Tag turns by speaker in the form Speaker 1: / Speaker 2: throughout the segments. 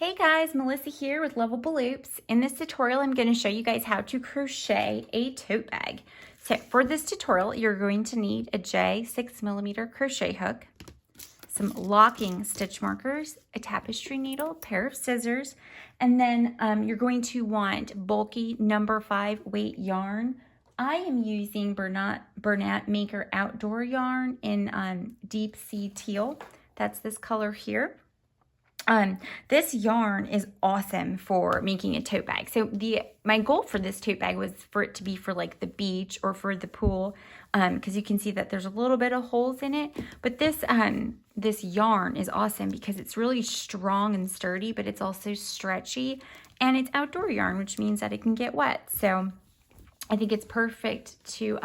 Speaker 1: Hey guys, Melissa here with Lovable Loops. In this tutorial, I'm going to show you guys how to crochet a tote bag. So for this tutorial, you're going to need a J 6mm crochet hook, some locking stitch markers, a tapestry needle, pair of scissors, and then you're going to want bulky number 5 weight yarn. I am using Bernat Maker Outdoor yarn in Deep Sea Teal. That's this color here. This yarn is awesome for making a tote bag. So my goal for this tote bag was for it to be for like the beach or for the pool, because you can see that there's a little bit of holes in it. But this yarn is awesome because it's really strong and sturdy, but it's also stretchy, and it's outdoor yarn, which means that it can get wet. So I think it's perfect to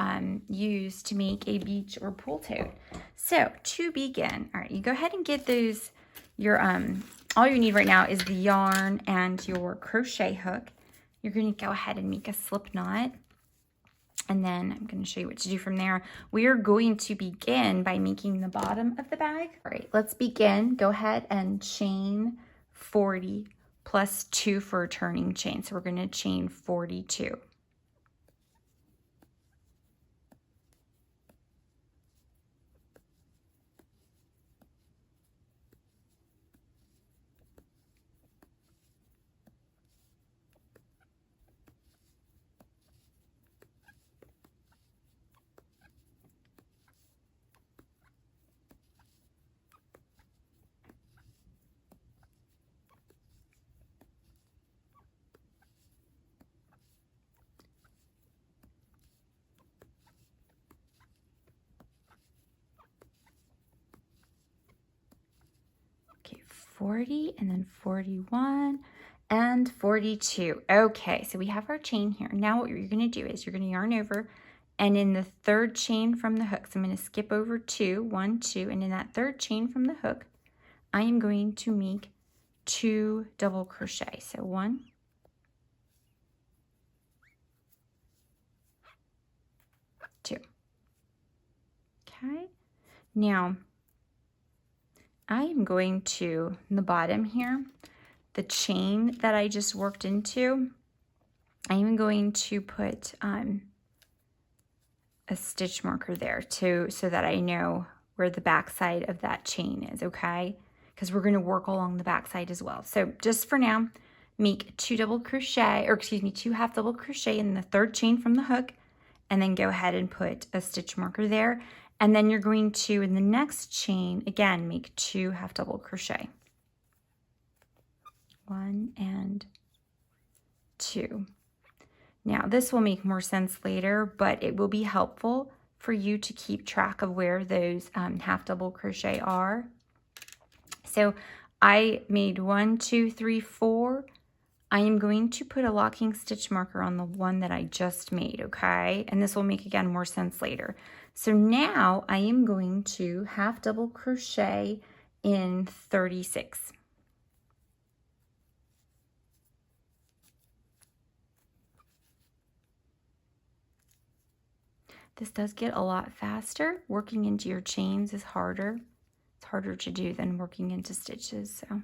Speaker 1: use to make a beach or pool tote. So to begin, all right, you go ahead and get those. All you need right now is the yarn and your crochet hook. You're going to go ahead and make a slip knot, and then I'm going to show you what to do from there. We are going to begin by making the bottom of the bag. All right, let's begin. Go ahead and chain 40 plus 2 for a turning chain. So we're going to chain 42. Okay, 40 and then 41 and 42. Okay, so we have our chain here. Now what you're going to do is you're going to yarn over, and in the third chain from the hook, so I'm going to skip over 2, 1, 2, and in that third chain from the hook, I am going to make 2 double crochet. So 1, 2. Okay, now I am going to, in the bottom here, the chain that I just worked into, I am going to put a stitch marker there so that I know where the back side of that chain is, okay? Because we're going to work along the back side as well. So just for now, make 2 half double crochet in the third chain from the hook, and then go ahead and put a stitch marker there. And then you're going to, in the next chain, again, make 2 half double crochet. 1 and 2. Now, this will make more sense later, but it will be helpful for you to keep track of where those half double crochet are. So I made 1, 2, 3, 4. I am going to put a locking stitch marker on the one that I just made, okay? And this will make, again, more sense later. So now I am going to half double crochet in 36. This does get a lot faster. Working into your chains is harder. It's harder to do than working into stitches, so.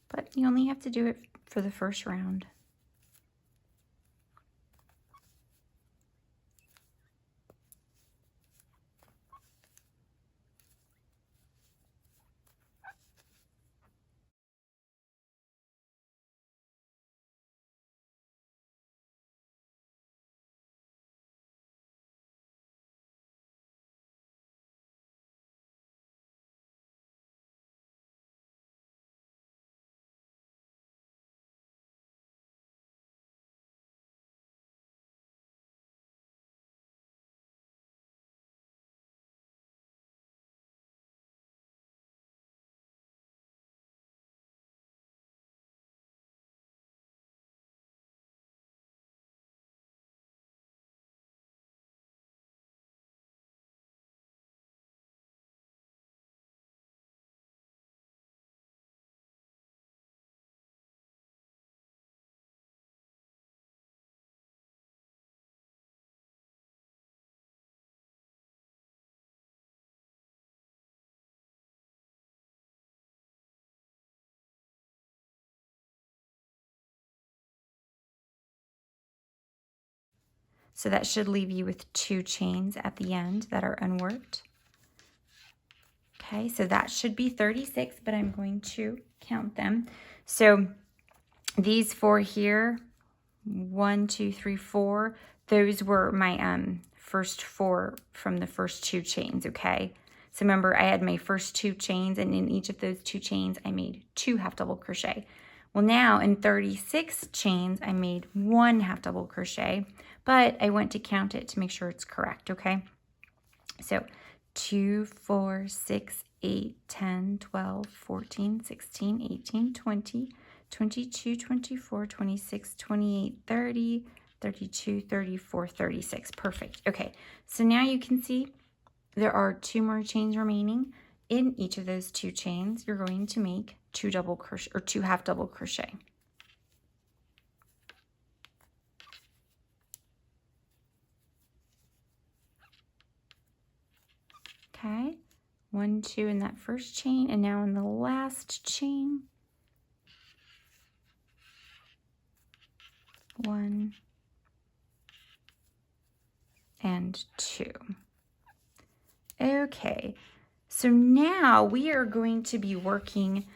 Speaker 1: But you only have to do it for the first round. So that should leave you with 2 chains at the end that are unworked. Okay, so that should be 36, but I'm going to count them. So these 4 here, 1, 2, 3, 4, those were my first 4 from the first 2 chains, okay? So remember, I had my first 2 chains, and in each of those 2 chains, I made 2 half double crochet. Well, now in 36 chains, I made 1 half double crochet, but I went to count it to make sure it's correct, okay? So 2, 4, 6, 8, 10, 12, 14, 16, 18, 20, 22, 24, 26, 28, 30, 32, 34, 36. Perfect. Okay, so now you can see there are 2 more chains remaining. In each of those 2 chains, you're going to make 2 double crochet or 2 half double crochet. Okay, 1, 2 in that first chain, and now in the last chain, 1 and 2. Okay, so now we are going to be working,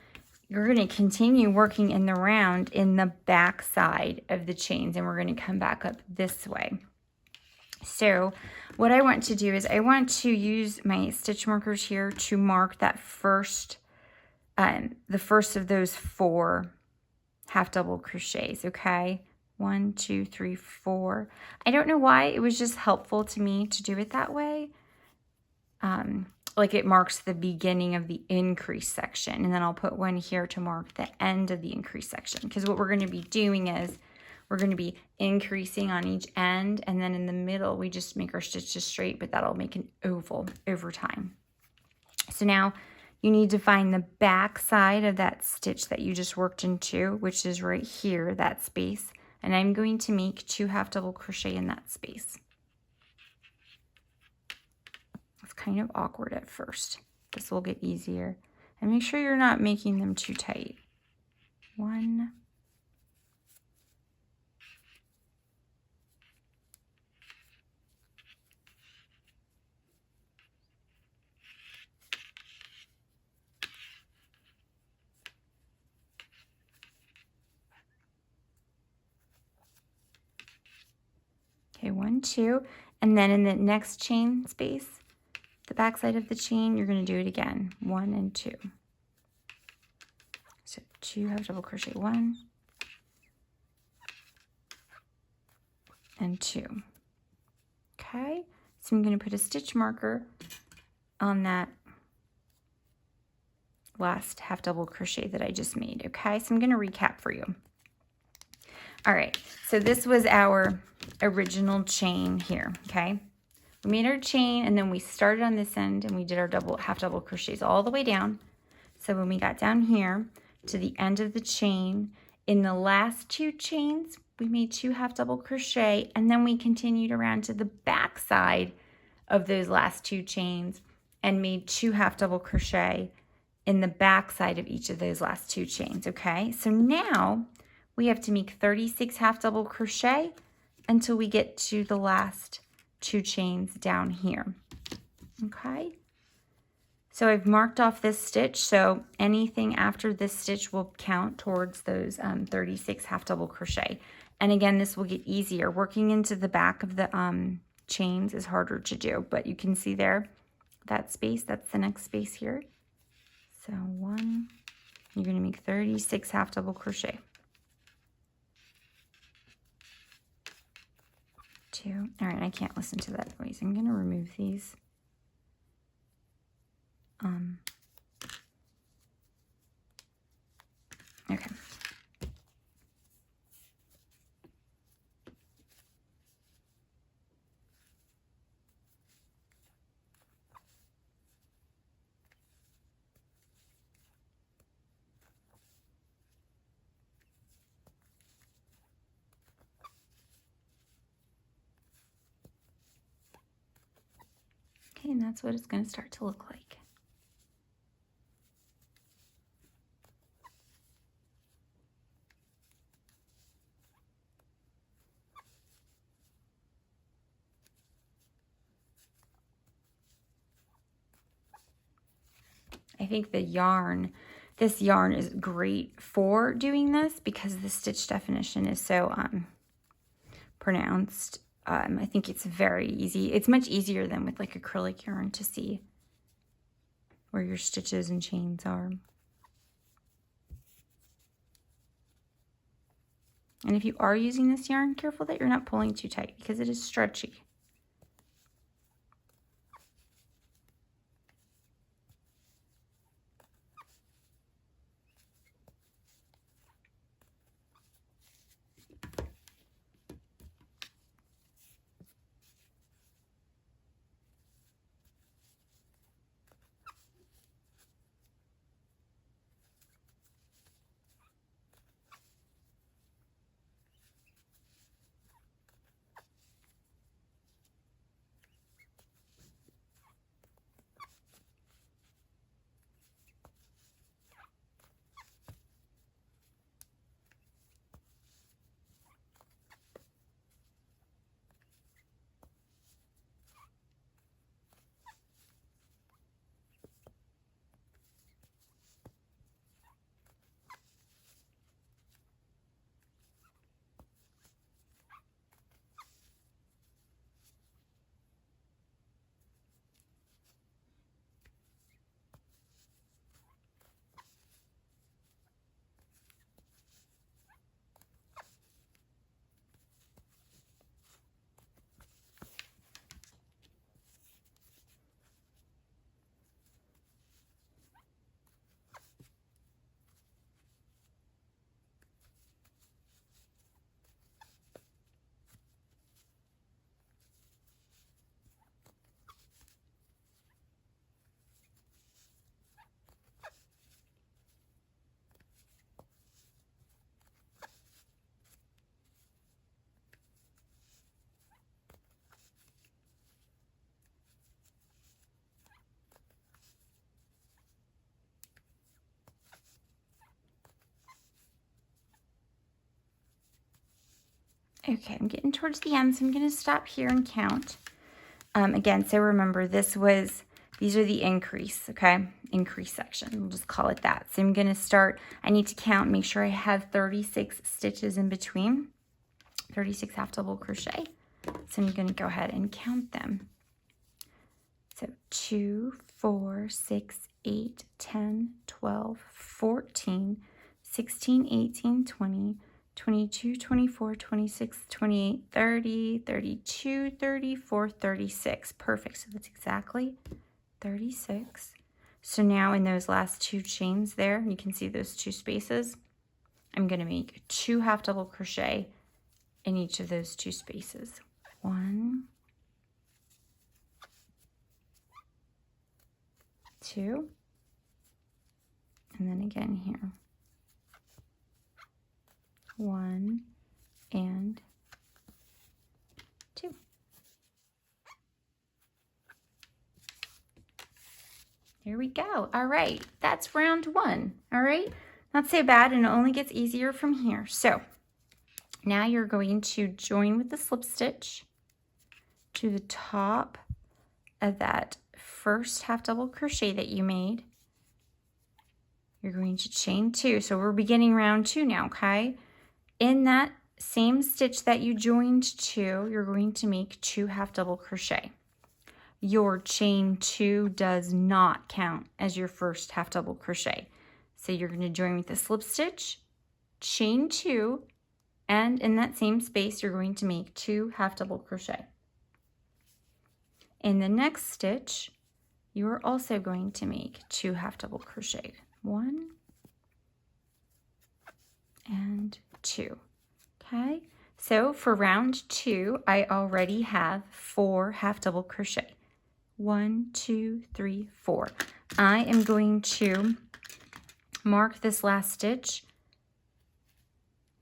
Speaker 1: you're going to continue working in the round in the back side of the chains, and we're going to come back up this way. So what I want to do is I want to use my stitch markers here to mark that first, the first of those 4 half double crochets, okay? 1, 2, 3, 4. I don't know why, it was just helpful to me to do it that way. Like it marks the beginning of the increase section, and then I'll put 1 here to mark the end of the increase section, because what we're going to be doing is we're going to be increasing on each end, and then in the middle we just make our stitches straight, but that'll make an oval over time. So now you need to find the back side of that stitch that you just worked into, which is right here, that space, and I'm going to make 2 half double crochet in that space. Kind of awkward at first. This will get easier. And make sure you're not making them too tight. 1. Okay, 1, 2. And then in the next chain space, the back side of the chain, you're going to do it again. 1 and 2. So 2 half double crochet, 1 and 2. Okay, so I'm going to put a stitch marker on that last half double crochet that I just made. Okay, so I'm going to recap for you. All right, so this was our original chain here. Okay, we made our chain, and then we started on this end and we did our half double crochets all the way down. So when we got down here to the end of the chain, in the last 2 chains we made 2 half double crochet, and then we continued around to the back side of those last 2 chains and made 2 half double crochet in the back side of each of those last 2 chains. Okay, so now we have to make 36 half double crochet until we get to the last 2 chains down here. Okay, so I've marked off this stitch, so anything after this stitch will count towards those 36 half double crochet. And again, this will get easier. Working into the back of the chains is harder to do, but you can see there that space, that's the next space here. So 1, you're going to make 36 half double crochet. 2. All right, I can't listen to that noise. I'm going to remove these. Okay. Okay, and that's what it's going to start to look like. I think the yarn, this yarn is great for doing this because the stitch definition is so pronounced. I think it's very easy. It's much easier than with like acrylic yarn to see where your stitches and chains are. And if you are using this yarn, careful that you're not pulling too tight because it is stretchy. Okay, I'm getting towards the end, so I'm going to stop here and count. Again, so remember, these are the increase, okay? Increase section, we'll just call it that. So I'm going to start, I need to count, make sure I have 36 stitches in between, 36 half double crochet. So I'm going to go ahead and count them. So 2, 4, 6, 8, 10, 12, 14, 16, 18, 20, 22, 24, 26, 28, 30, 32, 34, 36. Perfect. So that's exactly 36. So now in those last two chains there, you can see those two spaces. I'm going to make 2 half double crochet in each of those two spaces. 1, 2, and then again here. 1 and 2. There we go. All right, that's round 1. All right, not so bad, and it only gets easier from here. So now you're going to join with the slip stitch to the top of that first half double crochet that you made. You're going to chain 2. So we're beginning round 2 now, okay? In that same stitch that you joined to, you're going to make 2 half double crochet. Your chain 2 does not count as your first half double crochet. So you're going to join with the slip stitch, chain 2, and in that same space, you're going to make 2 half double crochet. In the next stitch, you are also going to make 2 half double crochet. 1 and 2. Okay, so for round 2, I already have 4 half double crochet. 1, 2, 3, 4. I am going to mark this last stitch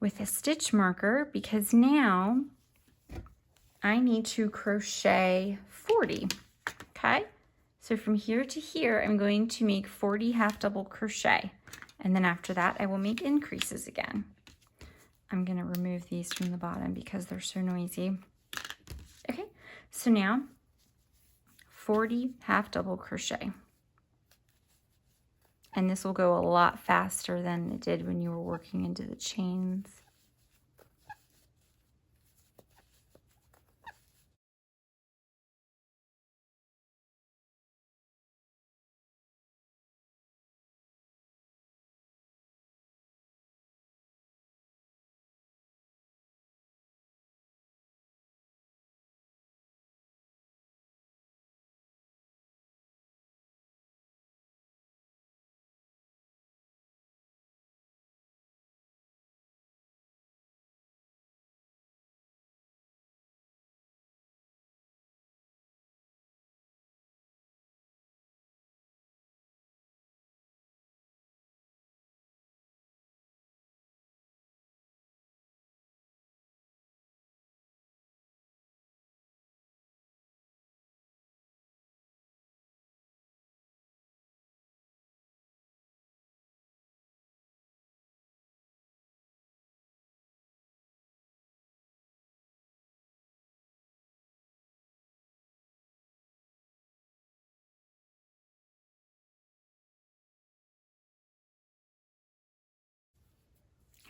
Speaker 1: with a stitch marker because now I need to crochet 40. Okay, so from here to here, I'm going to make 40 half double crochet. And then after that, I will make increases again. I'm going to remove these from the bottom because they're so noisy. Okay, so now 40 half double crochet. And this will go a lot faster than it did when you were working into the chains.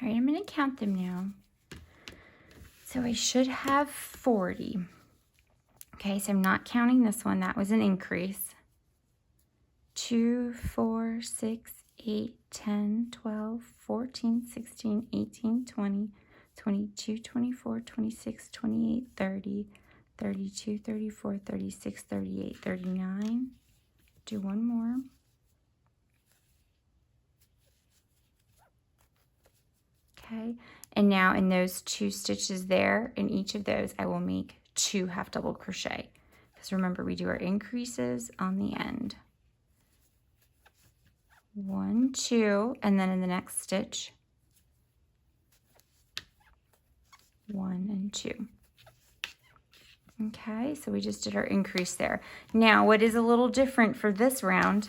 Speaker 1: All right, I'm going to count them now. So I should have 40. Okay, so I'm not counting this one. That was an increase. 2, 4, 6, 8, 10, 12, 14, 16, 18, 20, 22, 24, 26, 28, 30, 32, 34, 36, 38, 39. Do one more. Okay, and now in those 2 stitches there, in each of those, I will make 2 half double crochet. Because remember, we do our increases on the end. 1, 2, and then in the next stitch, 1 and 2. Okay, so we just did our increase there. Now, what is a little different for this round,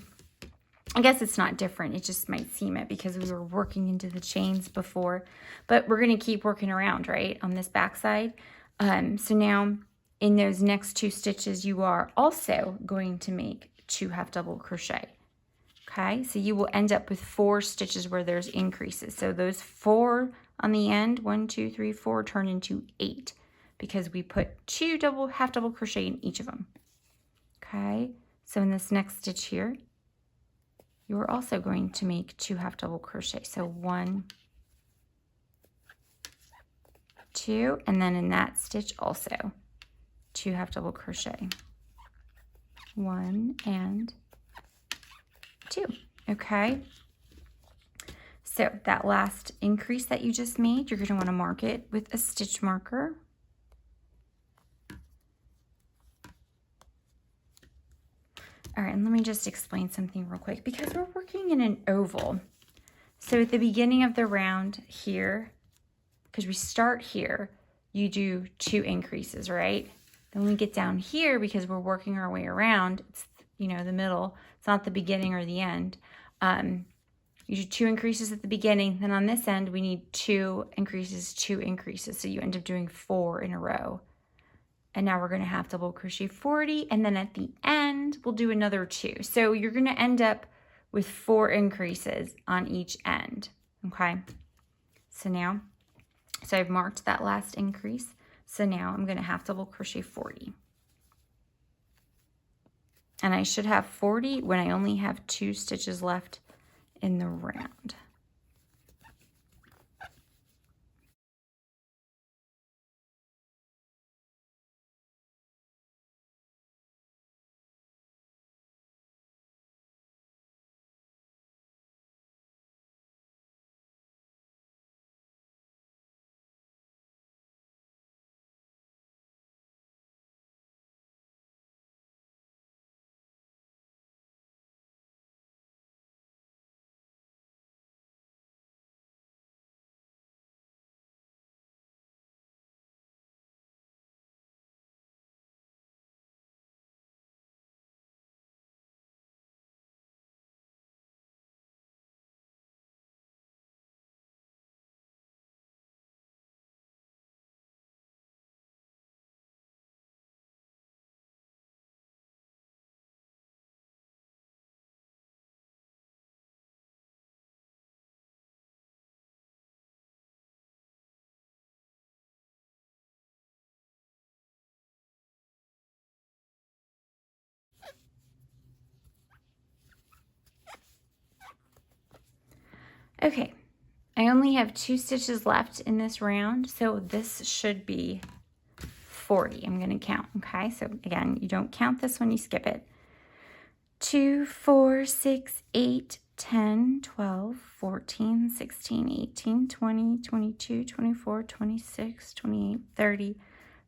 Speaker 1: I guess it's not different, it just might seem it because we were working into the chains before, but we're going to keep working around, right, on this back side. So now, in those next 2 stitches, you are also going to make 2 half double crochet. Okay, so you will end up with 4 stitches where there's increases. So those 4 on the end, 1, 2, 3, 4, turn into 8 because we put 2 half double crochet in each of them. Okay, so in this next stitch here, you are also going to make 2 half double crochet. So 1, 2, and then in that stitch also 2 half double crochet. 1 and 2. Okay, so that last increase that you just made, you're going to want to mark it with a stitch marker. All right, and let me just explain something real quick because we're working in an oval. So at the beginning of the round here, because we start here, you do 2 increases, right? Then when we get down here, because we're working our way around, it's, you know, the middle, it's not the beginning or the end. You do 2 increases at the beginning, then on this end, we need 2 increases, 2 increases. So you end up doing 4 in a row. And now we're going to half double crochet 40, and then at the end, we'll do another 2. So you're going to end up with 4 increases on each end, okay? So now, so I've marked that last increase. So now I'm going to half double crochet 40. And I should have 40 when I only have 2 stitches left in the round. Okay, I only have 2 stitches left in this round, so this should be 40. I'm going to count, okay? So again, you don't count this when you skip it. 2, 4, 6, 8, 10, 12, 14, 16, 18, 20, 22, 24, 26, 28, 30,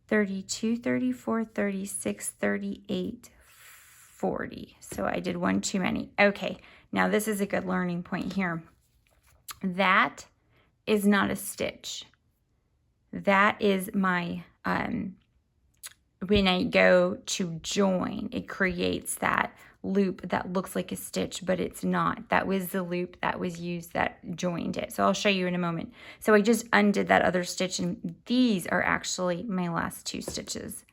Speaker 1: 32, 34, 36, 38, 40. So I did one too many. Okay, now this is a good learning point here. That is not a stitch. That is my, when I go to join, it creates that loop that looks like a stitch, but it's not. That was the loop that was used that joined it. So I'll show you in a moment. So I just undid that other stitch, and these are actually my last 2 stitches.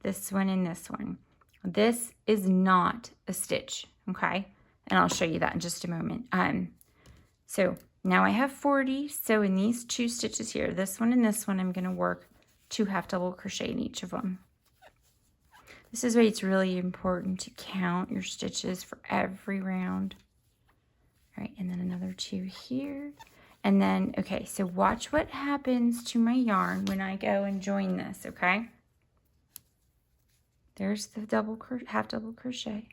Speaker 1: This one and this one. This is not a stitch, okay? And I'll show you that in just a moment. So now I have 40. So in these 2 stitches here, this one and this one, I'm going to work 2 half double crochet in each of them. This is why it's really important to count your stitches for every round. All right, and then another 2 here. And then, okay, so watch what happens to my yarn when I go and join this, okay? There's the half double crochet.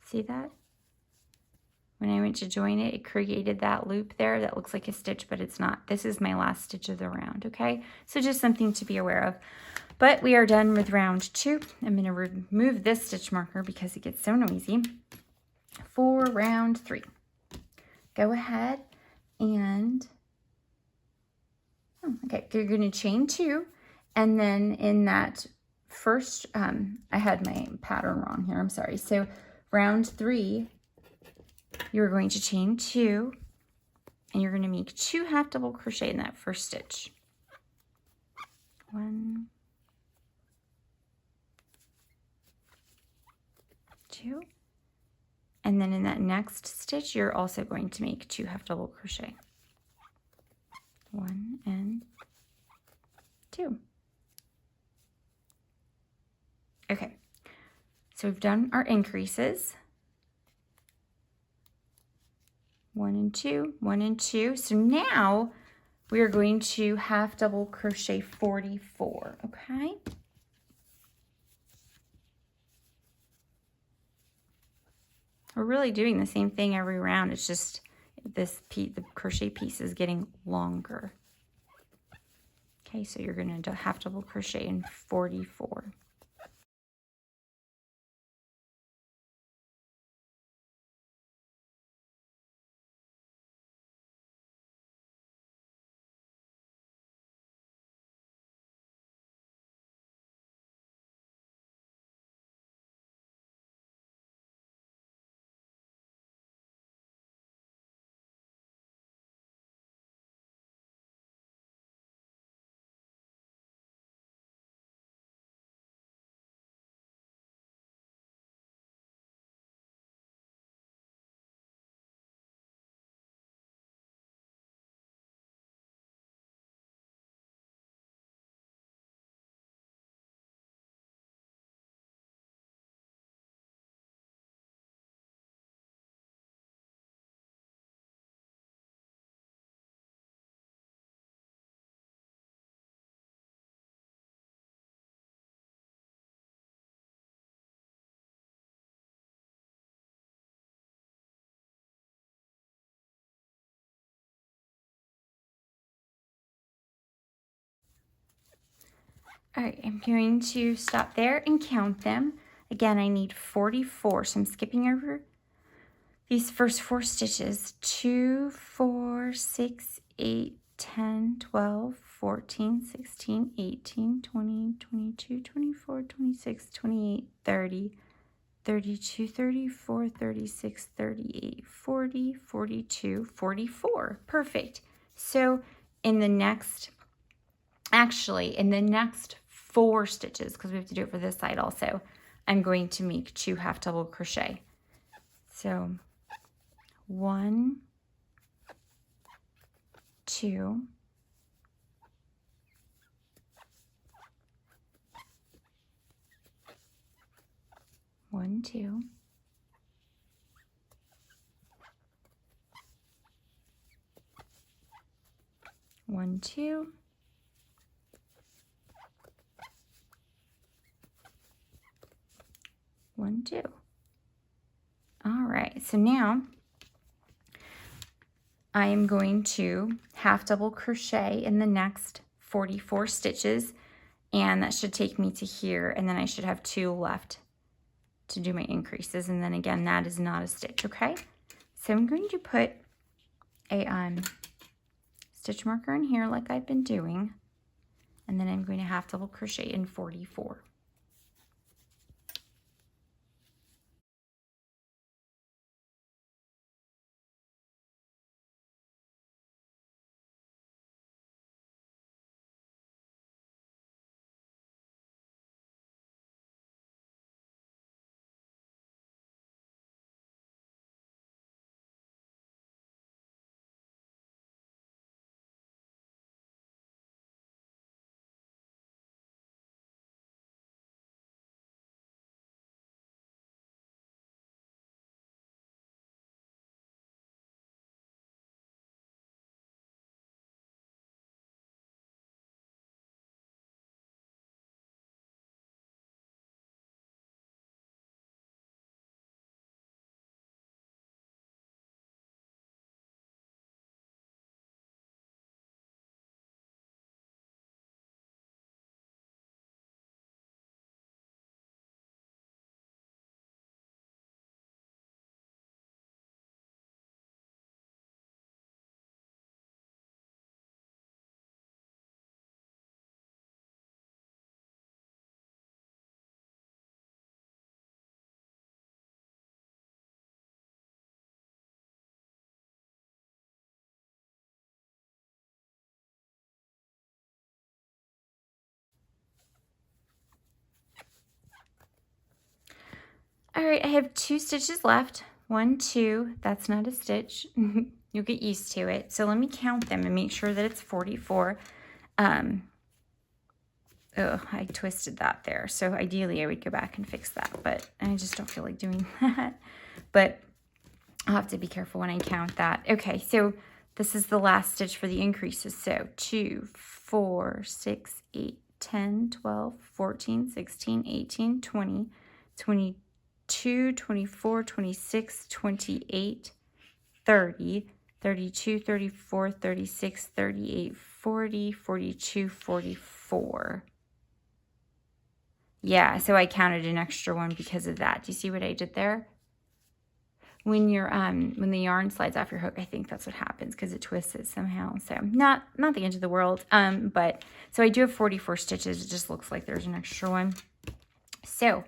Speaker 1: See that? When I went to join it, it created that loop there that looks like a stitch, but it's not. This is my last stitch of the round, okay? So just something to be aware of. But we are done with round 2. I'm going to remove this stitch marker because it gets so noisy. For round 3, go ahead and, okay, you're going to chain 2. And then in that first, I had my pattern wrong here, I'm sorry. So round 3, you're going to chain 2, and you're going to make 2 half double crochet in that first stitch. 1, 2, and then in that next stitch, you're also going to make 2 half double crochet. 1 and 2. Okay, so we've done our increases. 1 and 2, 1 and 2. So now we are going to half double crochet 44, okay? We're really doing the same thing every round. It's just this piece, the crochet piece is getting longer. Okay, so you're going to half double crochet in 44. All right, I'm going to stop there and count them. Again, I need 44, so I'm skipping over these first 4 stitches. 2, 4, 6, 8, 10, 12, 14, 16, 18, 20, 22, 24, 26, 28, 30, 32, 34, 36, 38, 40, 42, 44. Perfect. So in the next, actually, in the next 4 stitches, because we have to do it for this side also, I'm going to make 2 half double crochet. So 1, 2, 1, 2. 1, 2. 1, 2. All right, so now I am going to half double crochet in the next 44 stitches, and that should take me to here, and then I should have 2 left to do my increases, and then again, that is not a stitch, okay? So I'm going to put a stitch marker in here like I've been doing, and then I'm going to half double crochet in 44. All right, I have 2 stitches left. 1, 2, that's not a stitch. You'll get used to it. So let me count them and make sure that it's 44. Oh, I twisted that there. So ideally I would go back and fix that, but I just don't feel like doing that. But I'll have to be careful when I count that. Okay, so this is the last stitch for the increases. So 2, 4, 6, 8, 10, 12, 14, 16, 18, 20, 22, 24, 26, 28, 30, 32, 34, 36, 38, 40, 42, 44. Yeah, so I counted an extra one because of that. Do you see what I did there? When you're when the yarn slides off your hook, I think that's what happens because it twists it somehow. So not the end of the world. But so I do have 44 stitches. It just looks like there's an extra one. So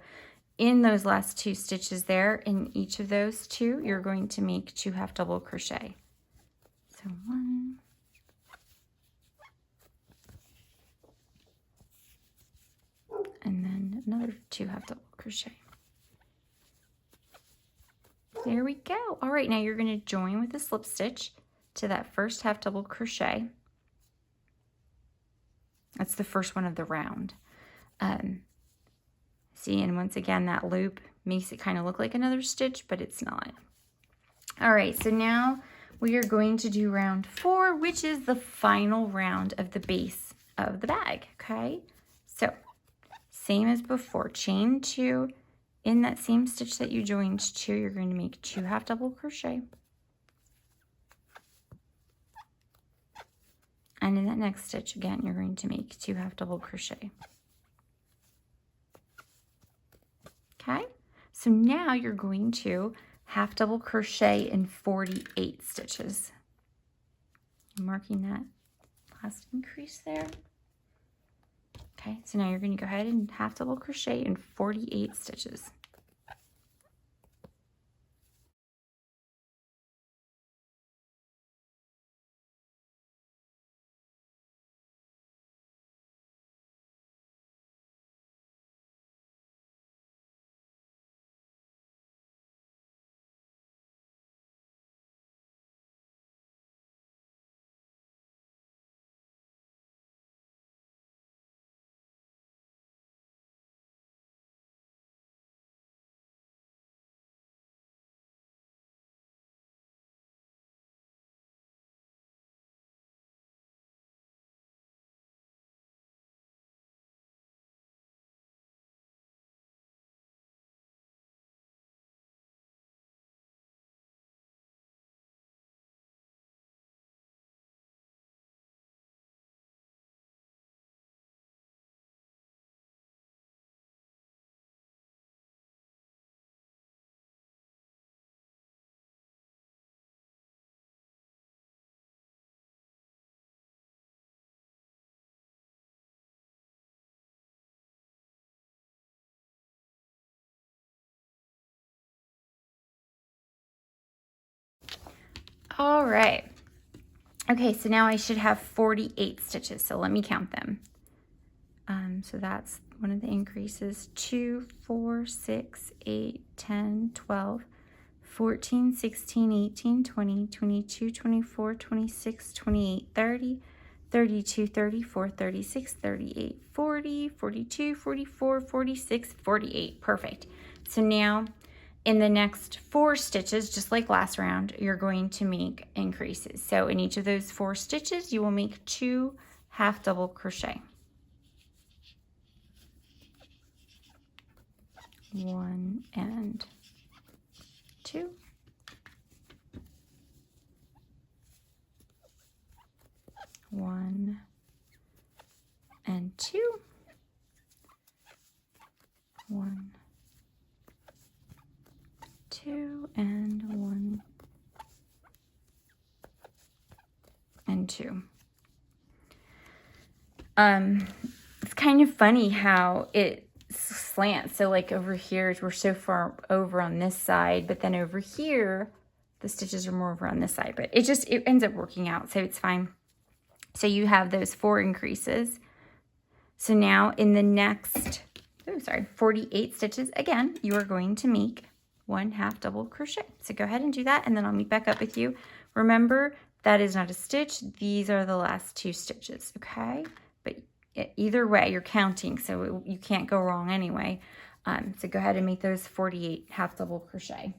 Speaker 1: in those last 2 stitches there, in each of those 2, you're going to make 2 half double crochet. So 1, and then another 2 half double crochet. There we go. All right, now you're going to join with a slip stitch to that first half double crochet. That's the first one of the round. See, and once again, that loop makes it kind of look like another stitch, but it's not. All right, so now we are going to do round 4, which is the final round of the base of the bag, okay? So, same as before, chain 2. In that same stitch that you joined 2, you're going to make 2 half double crochet. And in that next stitch, again, you're going to make 2 half double crochet. Okay, so now you're going to half double crochet in 48 stitches. I'm marking that last increase there. Okay, so now you're going to go ahead and half double crochet in 48 stitches. All right. Okay, so now I should have 48 stitches, so let me count them. So that's one of the increases: 2, 4, 6, 8, 10, 12, 14, 16, 18, 20, 22, 24, 26, 28, 30, 32, 34, 36, 38, 40, 42, 44, 46, 48. Perfect. So now in the next 4 stitches, just like last round, you're going to make increases. So in each of those 4 stitches, you will make 2 half double crochet. 1 and 2. 1 and 2. 1, 2, and 1 and 2. It's kind of funny how it slants. So like over here, we're so far over on this side, but then over here, the stitches are more over on this side, but it ends up working out, so it's fine. So you have those 4 increases. So now in the next, 48 stitches, again, you are going to make 1 half double crochet. So go ahead and do that, and then I'll meet back up with you. Remember, that is not a stitch. These are the last 2 stitches, okay? But either way, you're counting, so you can't go wrong anyway. So go ahead and make those 48 half double crochet.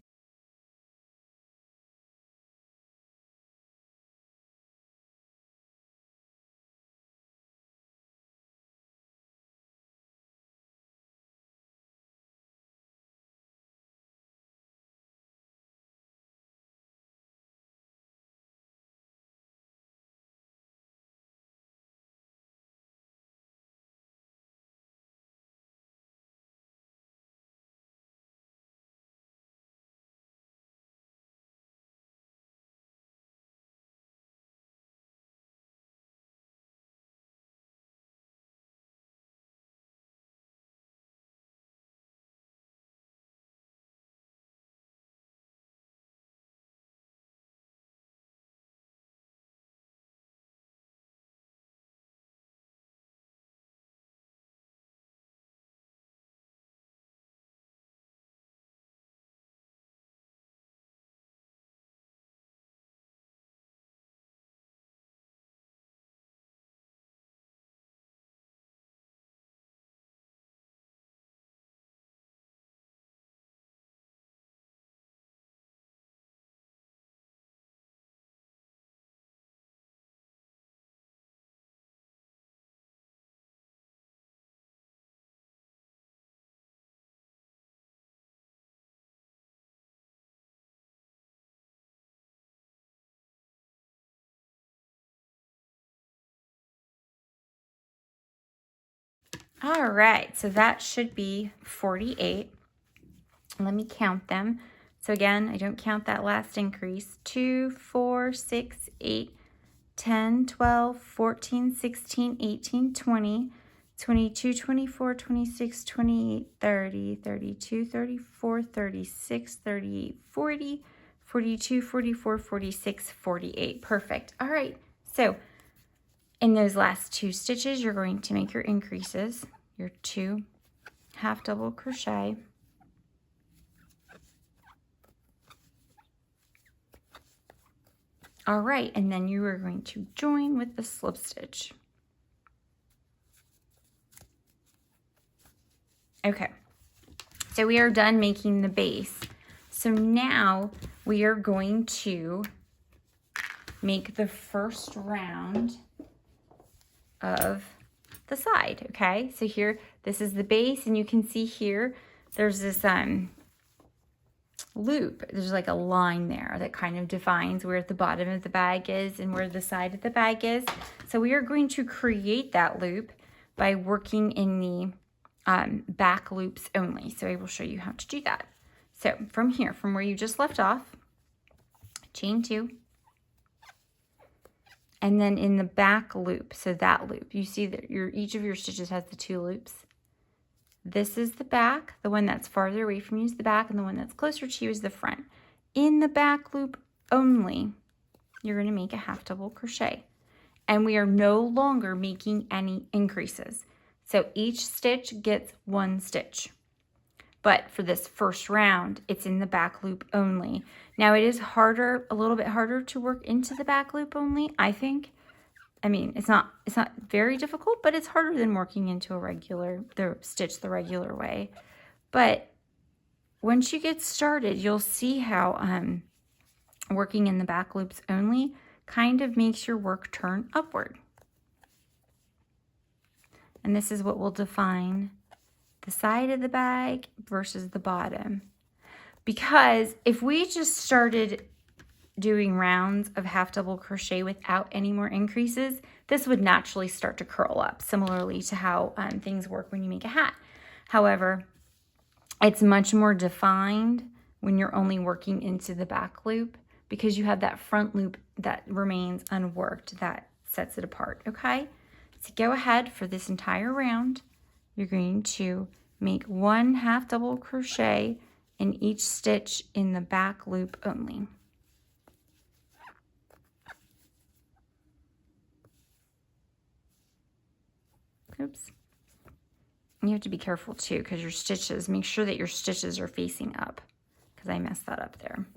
Speaker 1: All right, so that should be 48. Let me count them. So again, I don't count that last increase. 2, 4, 6, 8, 10, 12, 14, 16, 18, 20, 22, 24, 26, 28, 30, 32, 34, 36, 38, 40, 42, 44, 46, 48. Perfect. All right, so in those last 2 stitches, you're going to make your increases, your 2 half double crochet. All right, and then you are going to join with the slip stitch. Okay, so we are done making the base. So now we are going to make the first round of the side, okay? So here, this is the base, and you can see here, there's this loop. There's like a line there that kind of defines where the bottom of the bag is and where the side of the bag is. So we are going to create that loop by working in the back loops only. So I will show you how to do that. So from here, from where you just left off, chain 2, and then in the back loop, so that loop, you see that each of your stitches has the 2 loops. This is the back. The one that's farther away from you is the back, and the one that's closer to you is the front. In the back loop only, you're going to make a half double crochet. And we are no longer making any increases. So each stitch gets one stitch. But for this first round, it's in the back loop only. Now it is harder, a little bit harder to work into the back loop only, I think. I mean, it's not very difficult, but it's harder than working into the stitch the regular way. But once you get started, you'll see how working in the back loops only kind of makes your work turn upward. And this is what will define the side of the bag versus the bottom. Because if we just started doing rounds of half double crochet without any more increases, this would naturally start to curl up, similarly to how things work when you make a hat. However, it's much more defined when you're only working into the back loop, because you have that front loop that remains unworked that sets it apart, okay? So go ahead for this entire round. You're going to make one half double crochet in each stitch in the back loop only. Oops. You have to be careful too, because your stitches, make sure that your stitches are facing up, because I messed that up there.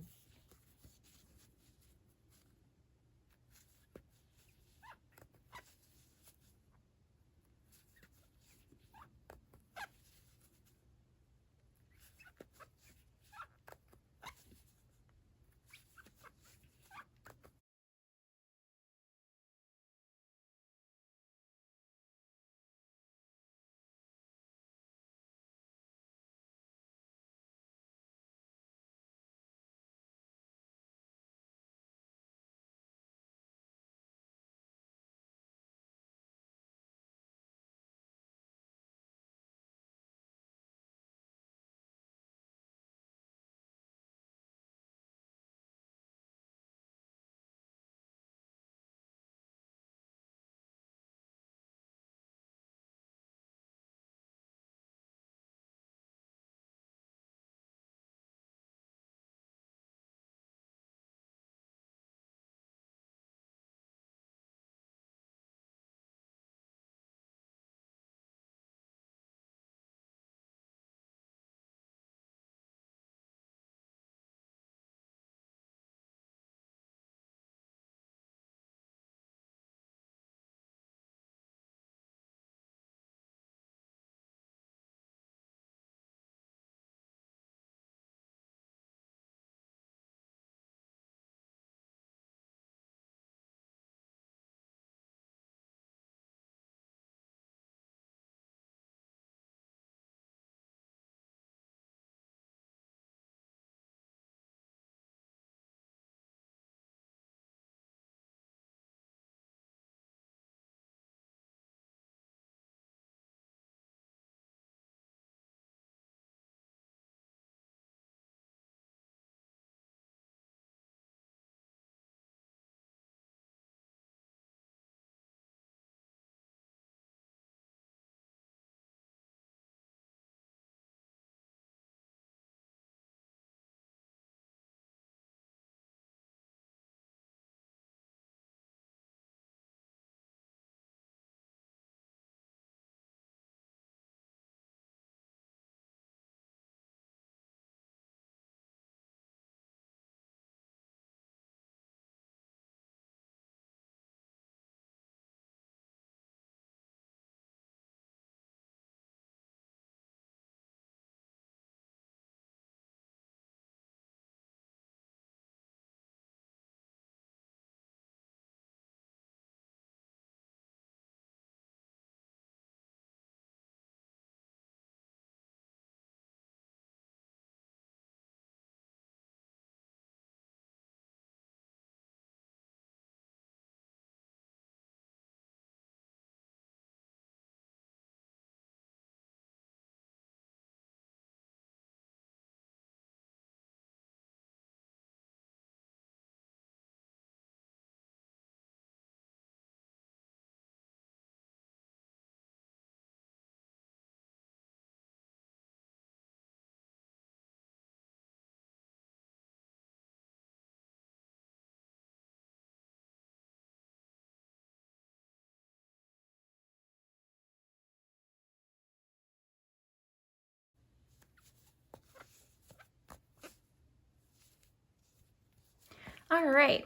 Speaker 1: All right.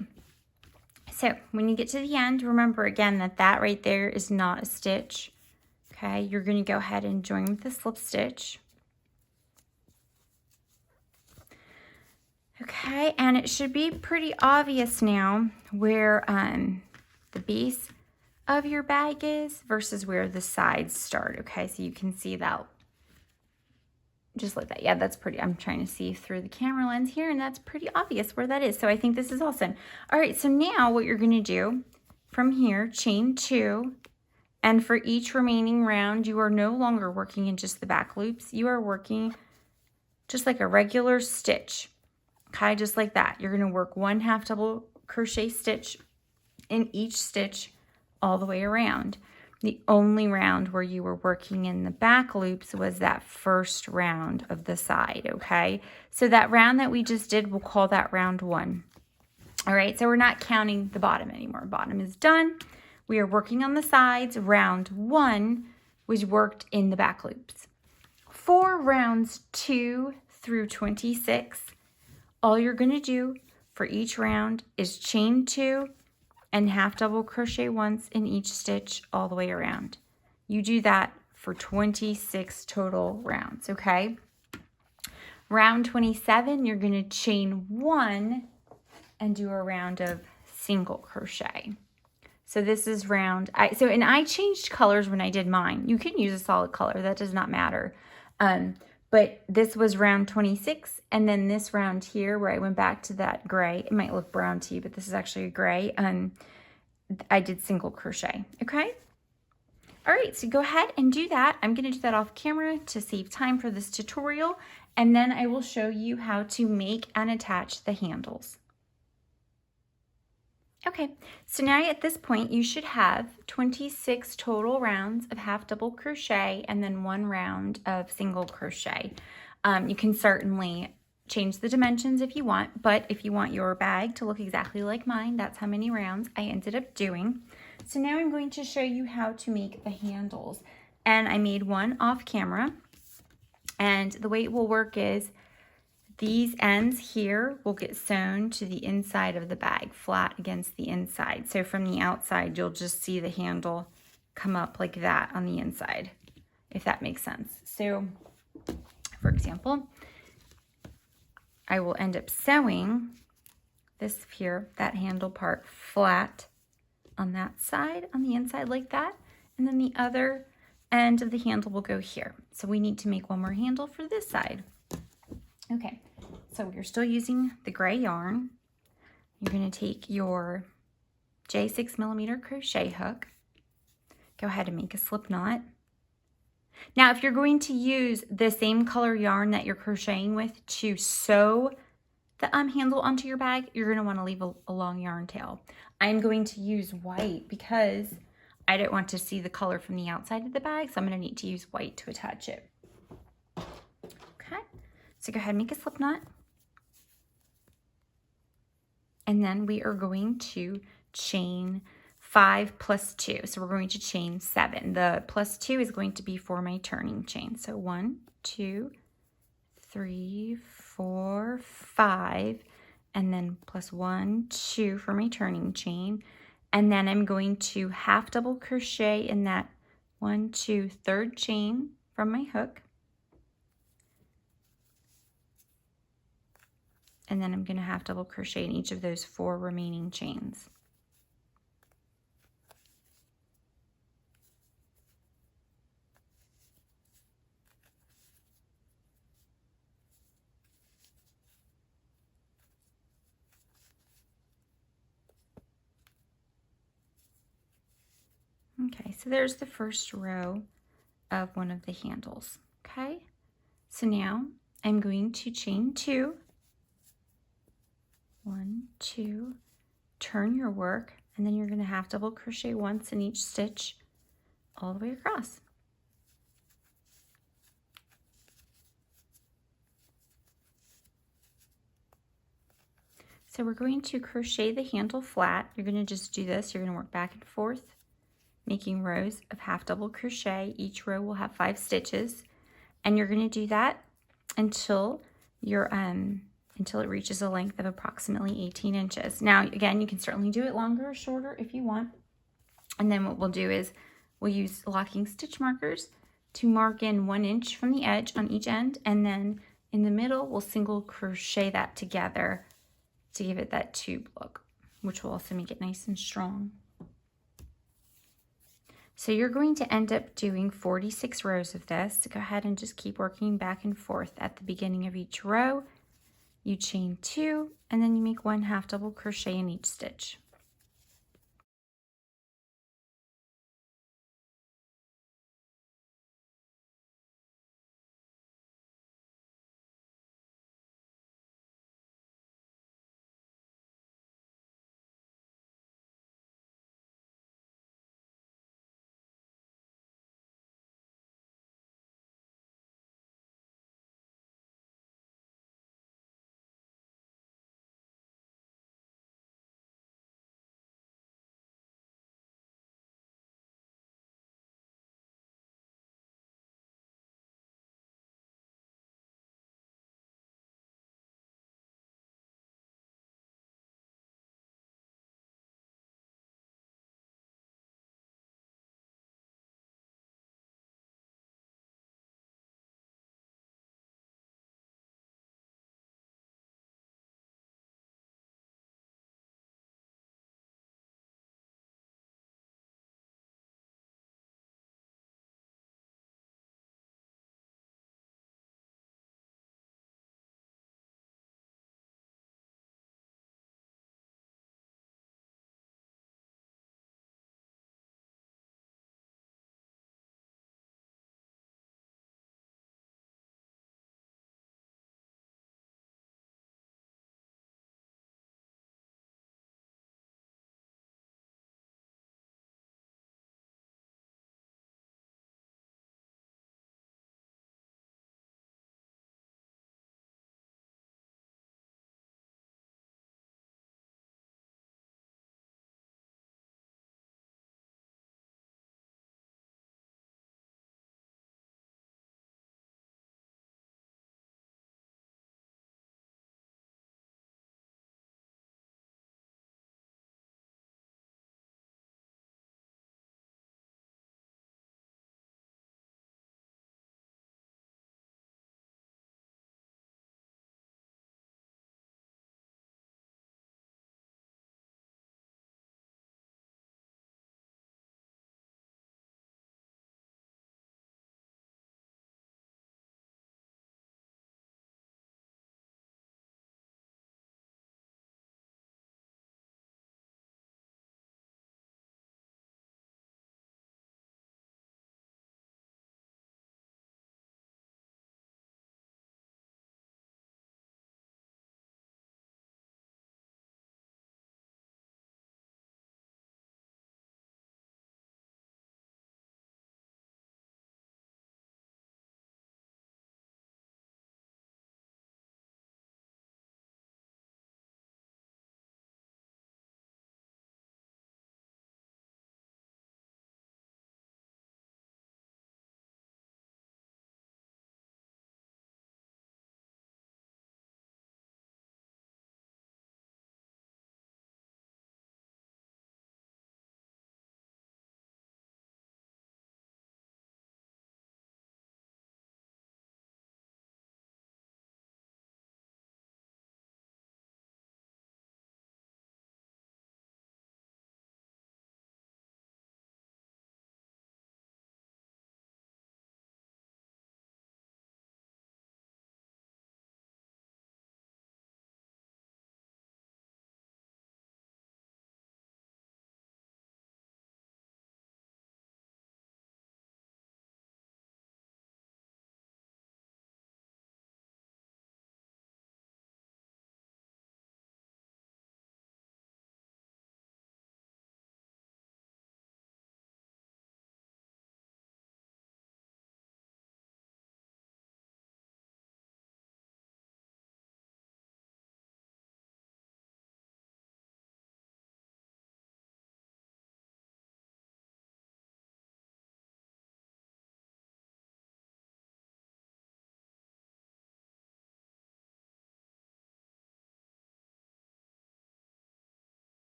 Speaker 1: So when you get to the end, remember again that that right there is not a stitch. Okay, you're going to go ahead and join with the slip stitch. Okay, and it should be pretty obvious now where the base of your bag is versus where the sides start. Okay, so you can see that just like that. Yeah, that's pretty. I'm trying to see through the camera lens here, and that's pretty obvious where that is. So I think this is awesome. All right, so now what you're going to do from here, chain 2, and for each remaining round, you are no longer working in just the back loops. You are working just like a regular stitch. Okay, just like that. You're going to work 1 half double crochet stitch in each stitch all the way around. The only round where you were working in the back loops was that first round of the side, okay? So that round that we just did, we'll call that round 1. All right, so we're not counting the bottom anymore. Bottom is done. We are working on the sides. Round 1 was worked in the back loops. For rounds 2 through 26, all you're going to do for each round is chain 2 and half double crochet once in each stitch all the way around. You do that for 26 total rounds, okay? Round 27, you're going to chain 1 and do a round of single crochet. So this is round, and I changed colors when I did mine. You can use a solid color, that does not matter. But this was round 26, and then this round here where I went back to that gray, it might look brown to you, but this is actually a gray, I did single crochet, okay? All right, so go ahead and do that. I'm gonna do that off camera to save time for this tutorial, and then I will show you how to make and attach the handles. Okay, so now at this point, you should have 26 total rounds of half double crochet and then 1 round of single crochet. You can certainly change the dimensions if you want, but if you want your bag to look exactly like mine, that's how many rounds I ended up doing. So now I'm going to show you how to make the handles. And I made one off camera. And the way it will work is these ends here will get sewn to the inside of the bag, flat against the inside. So from the outside, you'll just see the handle come up like that on the inside, if that makes sense. So, for example, I will end up sewing this here, that handle part flat on that side, on the inside like that, and then the other end of the handle will go here. So we need to make one more handle for this side. Okay, so we're still using the gray yarn. You're going to take your J6mm crochet hook, go ahead and make a slip knot. Now, if you're going to use the same color yarn that you're crocheting with to sew the handle onto your bag, you're going to want to leave a long yarn tail. I'm going to use white because I don't want to see the color from the outside of the bag, so I'm going to need to use white to attach it. Okay, so go ahead and make a slip knot. And then we are going to chain 5 plus 2. So we're going to chain 7. The plus 2 is going to be for my turning chain. So 1, 2, 3, 4, 5, and then plus 1, 2 for my turning chain. And then I'm going to half double crochet in that 1, 2, third chain from my hook. And then I'm going to half double crochet in each of those 4 remaining chains. Okay, so there's the first row of one of the handles. Okay, so now I'm going to chain 2. 1, 2, turn your work, and then you're going to half double crochet once in each stitch all the way across. So we're going to crochet the handle flat. You're going to just do this. You're going to work back and forth, making rows of half double crochet. Each row will have 5 stitches, and you're going to do that until until it reaches a length of approximately 18 inches. Now, again, you can certainly do it longer or shorter if you want. And then what we'll do is we'll use locking stitch markers to mark in 1 inch from the edge on each end, and then in the middle we'll single crochet that together to give it that tube look, which will also make it nice and strong. So you're going to end up doing 46 rows of this. So go ahead and just keep working back and forth. At the beginning of each row, you chain 2, and then you make 1 half double crochet in each stitch.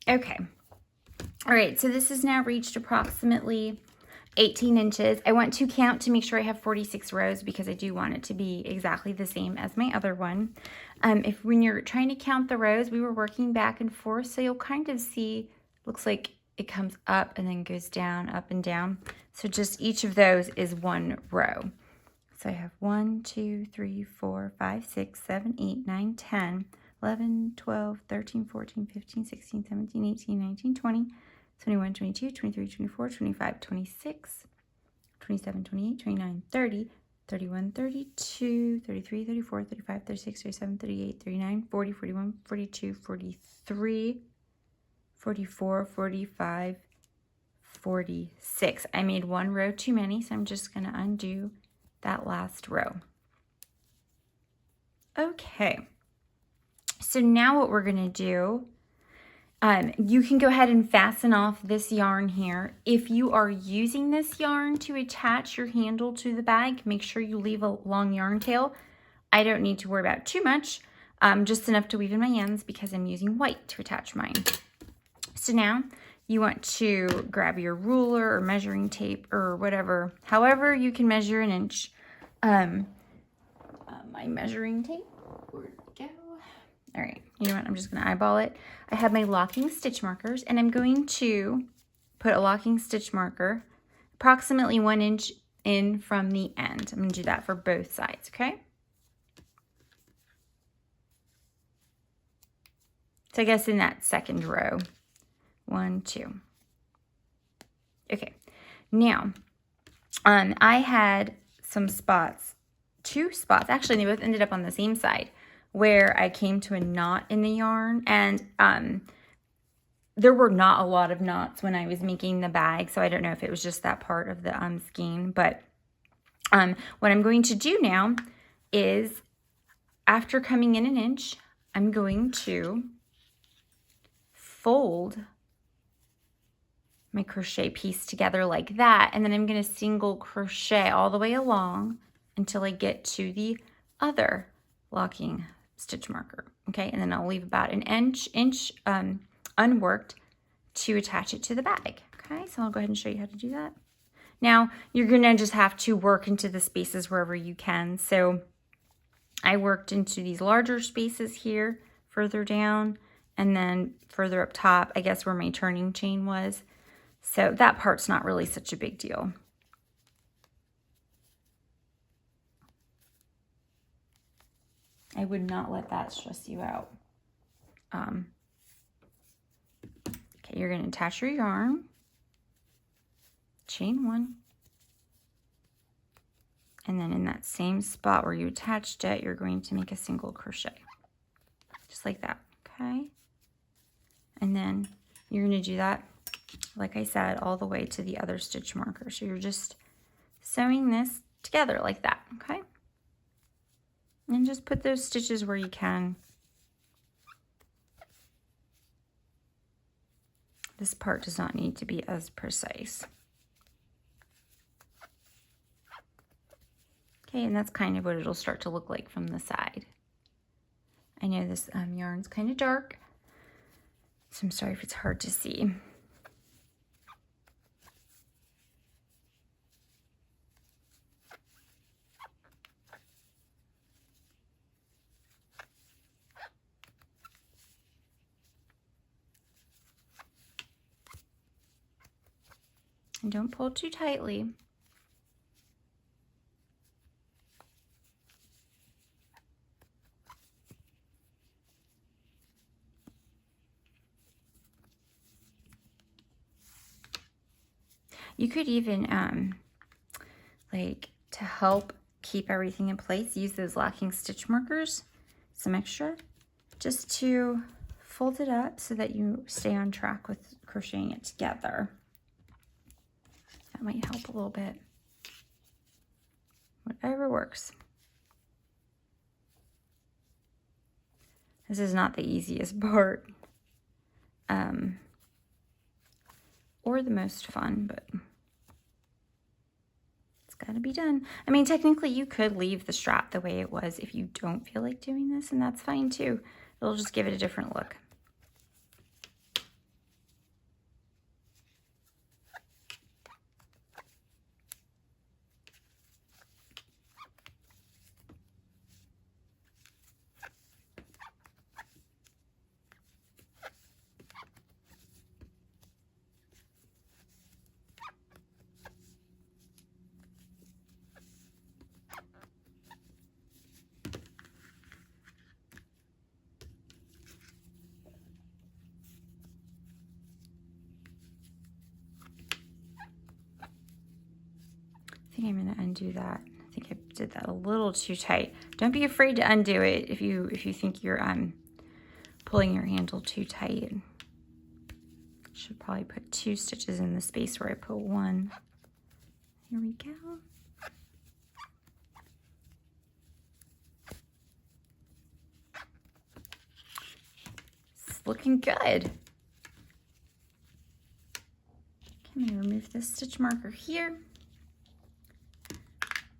Speaker 1: Okay. All right, so this has now reached approximately 18 inches. I want to count to make sure I have 46 rows because I do want it to be exactly the same as my other one. When you're trying to count the rows, we were working back and forth, so you'll kind of see, looks like it comes up and then goes down, up and down. So just each of those is one row. So I have 1, 2, 3, 4, 5, 6, 7, 8, 9, 10, 11, 12, 13, 14, 15, 16, 17, 18, 19, 20, 21, 22, 23, 24, 25, 26, 27, 28, 29, 30, 31, 32, 33, 34, 35, 36, 37, 38, 39, 40, 41, 42, 43, 44, 45, 46. I made one row too many, so I'm just going to undo that last row. Okay, so now what we're going to do, you can go ahead and fasten off this yarn here. If you are using this yarn to attach your handle to the bag, make sure you leave a long yarn tail. I don't need to worry about too much, just enough to weave in my ends because I'm using white to attach mine. So now you want to grab your ruler or measuring tape or whatever, however you can measure an inch. My measuring tape, where'd it go? All right, you know what, I'm just gonna eyeball it. I have my locking stitch markers and I'm going to put a locking stitch marker approximately 1 inch in from the end. I'm gonna do that for both sides, okay? So I guess in that second row, 1, 2. Okay, now, I had some spots, 2 spots, actually they both ended up on the same side, where I came to a knot in the yarn, and there were not a lot of knots when I was making the bag, so I don't know if it was just that part of the skein, but what I'm going to do now is, after coming in an inch, I'm going to fold my crochet piece together like that, and then I'm going to single crochet all the way along until I get to the other locking stitch marker, okay? And then I'll leave about an inch unworked to attach it to the bag, okay? So I'll go ahead and show you how to do that. Now, you're going to just have to work into the spaces wherever you can. So I worked into these larger spaces here, further down, and then further up top, I guess where my turning chain was. So that part's not really such a big deal. I would not let that stress you out. Okay, you're going to attach your yarn, chain 1, and then in that same spot where you attached it, you're going to make a single crochet, just like that, okay? And then you're going to do that, like I said, all the way to the other stitch marker. So you're just sewing this together like that, okay? And just put those stitches where you can. This part does not need to be as precise. Okay, and that's kind of what it'll start to look like from the side. I know this yarn's kind of dark, so I'm sorry if it's hard to see. And don't pull too tightly. You could even, like, to help keep everything in place, use those locking stitch markers, some extra, just to fold it up so that you stay on track with crocheting it together. That might help a little bit. Whatever works. This is not the easiest part, or the most fun, but it's got to be done. I mean, technically you could leave the strap the way it was if you don't feel like doing this, and that's fine too. It'll just give it a different look. think I'm gonna undo that. I think I did that a little too tight. Don't be afraid to undo it if you think you're pulling your handle too tight. Should probably put 2 stitches in the space where I put 1. Here we go. It's looking good. Okay, I'm gonna remove this stitch marker here.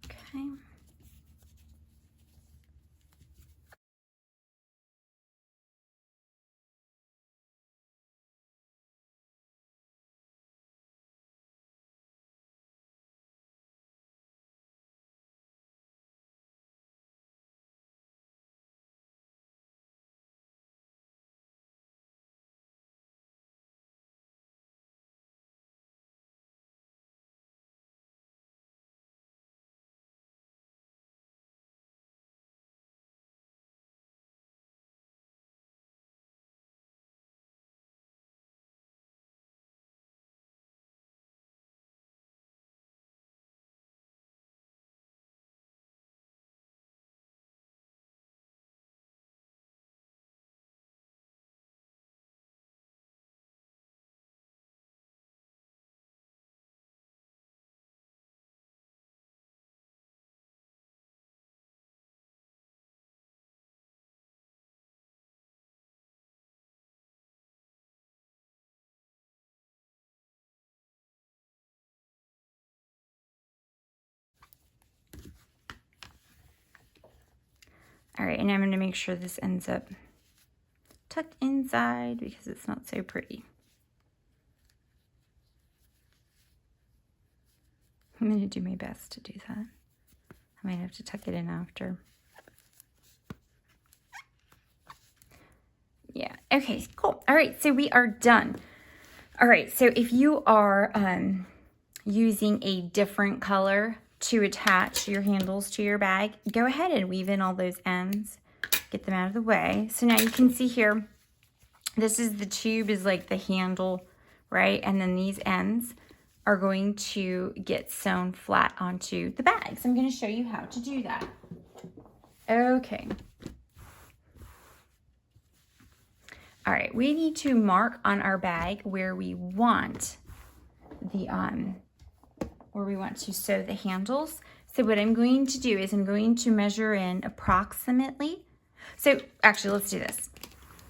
Speaker 1: Okay. All right, and I'm going to make sure this ends up tucked inside because it's not so pretty. I'm going to do my best to do that. I might have to tuck it in after. Yeah, okay, cool. All right, so we are done. All right, so if you are using a different color to attach your handles to your bag, go ahead and weave in all those ends. Get them out of the way. So now you can see here, this is the tube is like the handle, right? And then these ends are going to get sewn flat onto the bag. So I'm going to show you how to do that. Okay. All right, we need to mark on our bag where we want the to sew the handles. So what I'm going to do is I'm going to measure in approximately. So actually, let's do this.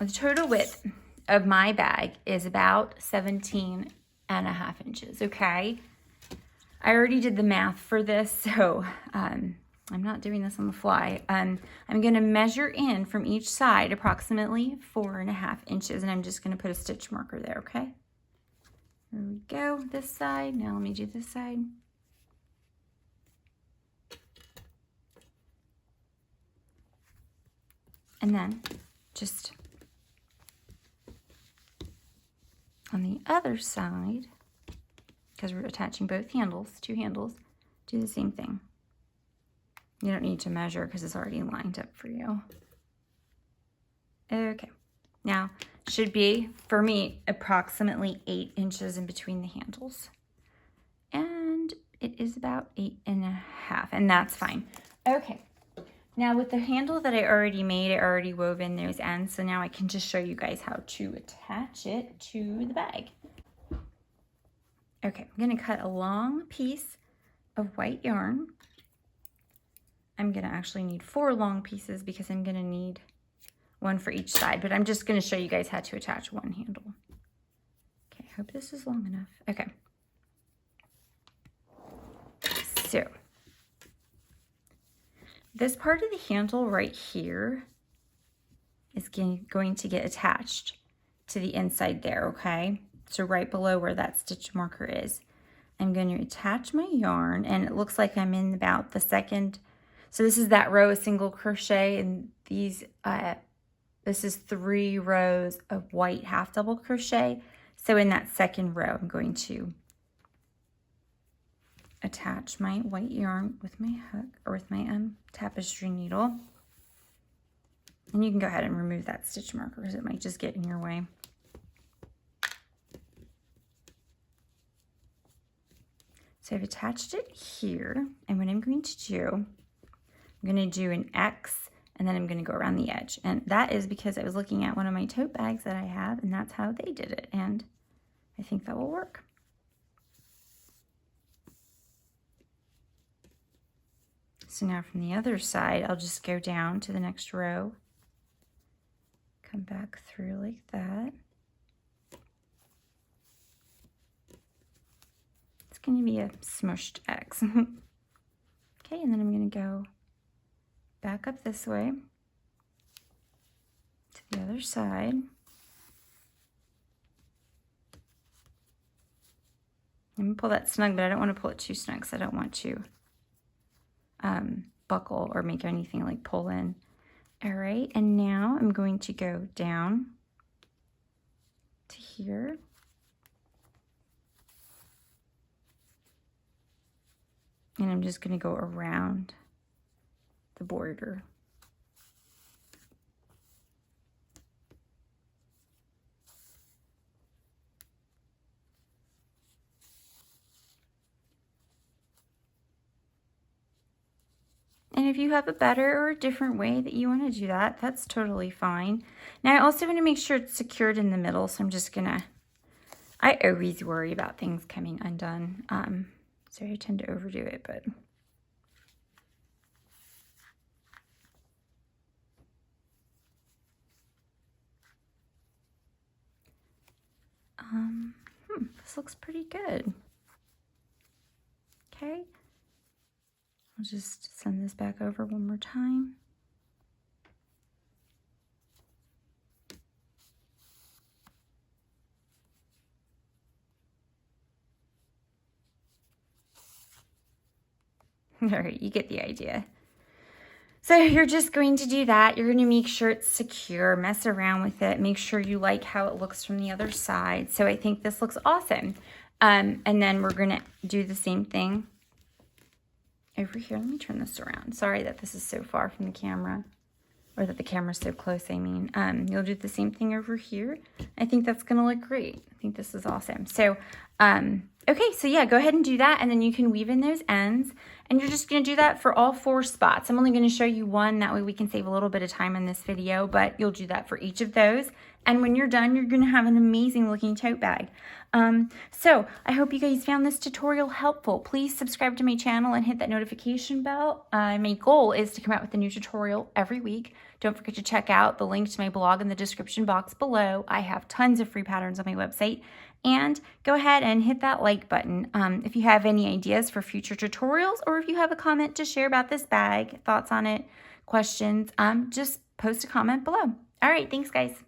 Speaker 1: The total width of my bag is about 17.5 inches, okay? I already did the math for this, so I'm not doing this on the fly. I'm going to measure in from each side approximately 4.5 inches, and I'm just going to put a stitch marker there, okay? There we go, this side. Now let me do this side. And then just on the other side, because we're attaching both handles, 2 handles, do the same thing. You don't need to measure because it's already lined up for you. Okay, now should be, for me, approximately 8 inches in between the handles. And it is about 8.5, and that's fine. Okay, now with the handle that I already made, I already wove in those ends, so now I can just show you guys how to attach it to the bag. Okay, I'm gonna cut a long piece of white yarn. I'm gonna actually need 4 long pieces because I'm gonna need 1 for each side, but I'm just gonna show you guys how to attach 1 handle. Okay, I hope this is long enough. Okay. So, this part of the handle right here is going to get attached to the inside there, okay? So right below where that stitch marker is, I'm going to attach my yarn, and it looks like I'm in about the second. So this is that row of single crochet, and these, this is 3 rows of white half double crochet. So in that second row, I'm going to attach my white yarn with my hook, or with my tapestry needle. And you can go ahead and remove that stitch marker because it might just get in your way. So I've attached it here, and what I'm going to do, I'm going to do an X, and then I'm going to go around the edge. And that is because I was looking at one of my tote bags that I have, and that's how they did it. And I think that will work. So now from the other side, I'll just go down to the next row, come back through like that. It's going to be a smushed X. Okay, and then I'm going to go back up this way to the other side. I'm going to pull that snug, but I don't want to pull it too snug because I don't want to buckle or make anything like pull in. All right, and now I'm going to go down to here. And I'm just going to go around the border. And if you have a better or a different way that you want to do that, that's totally fine. Now I also want to make sure it's secured in the middle, so I'm just gonna, I always worry about things coming undone. So I tend to overdo it, but this looks pretty good. Okay. I'll just send this back over one more time. All right, you get the idea. So you're just going to do that. You're going to make sure it's secure, mess around with it, make sure you like how it looks from the other side. So I think this looks awesome. And then we're going to do the same thing over here. Let me turn this around. Sorry that this is so far from the camera, or that the camera's so close, I mean. You'll do the same thing over here. I think that's going to look great. I think this is awesome. So, okay, so yeah, go ahead and do that, and then you can weave in those ends, and you're just going to do that for all 4 spots. I'm only going to show you one, that way we can save a little bit of time in this video, but you'll do that for each of those. And when you're done, you're going to have an amazing looking tote bag. So I hope you guys found this tutorial helpful. Please subscribe to my channel and hit that notification bell. My goal is to come out with a new tutorial every week. Don't forget to check out the link to my blog in the description box below. I have tons of free patterns on my website. And go ahead and hit that like button. If you have any ideas for future tutorials, or if you have a comment to share about this bag, thoughts on it, questions, just post a comment below. All right, thanks guys.